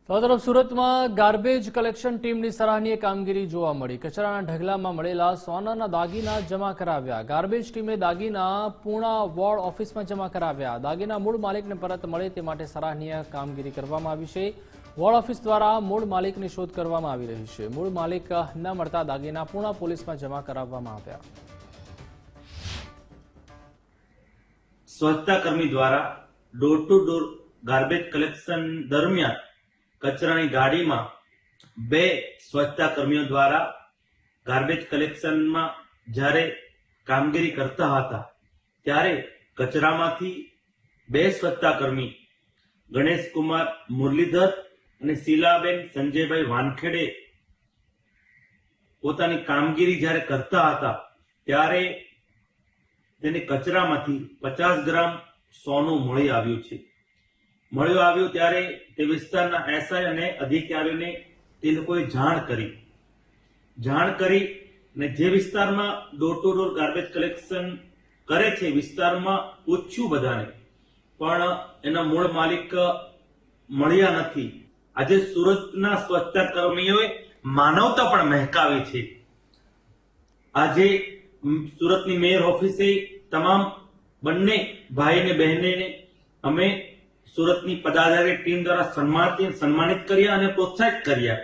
તો તરફ સુરતમાં ગાર્બેજ કલેક્શન ટીમની સરાહનીય કામગીરી જોવા મળી। કચરાના ઢગલામાં મળેલા સોનાના દાગીના જમા કરાવ્યા। ગાર્બેજ ટીમે દાગીના પૂર્ણા વોર્ડ ઓફિસમાં જમા કરાવ્યા। દાગીના મૂળ માલિકને પરત મળે તે માટે સરાહનીય કામગીરી કરવામાં આવી છે। વોર્ડ ઓફિસ દ્વારા મૂળ માલિકની શોધ કરવામાં આવી રહી છે। મૂળ માલિક ન મળતા દાગીના પૂર્ણા પોલીસમાં જમા કરાવવામાં આવ્યા। સ્વચ્છતા કર્મી દ્વારા door to door garbage collection દરમિયાન કચરાની ગાડીમાં બે સ્વચ્છતા કર્મીઓ દ્વારા ગાર્બેજ કલેક્શનમાં જ્યારે કામગીરી કરતા હતા ત્યારે કચરામાંથી બે સ્વચ્છતા કર્મી ગણેશકુમાર મુરલીધર અને શીલાબેન સંજયભાઈ વાનખેડે પોતાની કામગીરી જ્યારે કરતા હતા ત્યારે તેને કચરામાંથી 50 ગ્રામ સોનું મળી આવ્યું છે। મળ્યું આવ્યું ત્યારે તે વિસ્તારના એસઆઈ અને અધિકારીઓને તે લોકોએ જાણ કરી અને જે વિસ્તારમાં door to door garbage collection કરે છે વિસ્તારમાં પૂછ્યું બધાને, પણ એના મૂળ માલિક મળ્યા નથી। આજે સુરતના સ્વચ્છતા કર્મીઓએ માનવતા પણ મહેકાવી છે। આજે સુરતની મેયર ઓફિસે તમામ બંને ભાઈ અને બહેનને અમે સુરતની પદાધિકારી ટીમ દ્વારા સન્માનિત કર્યા અને પ્રોત્સાહિત કર્યા।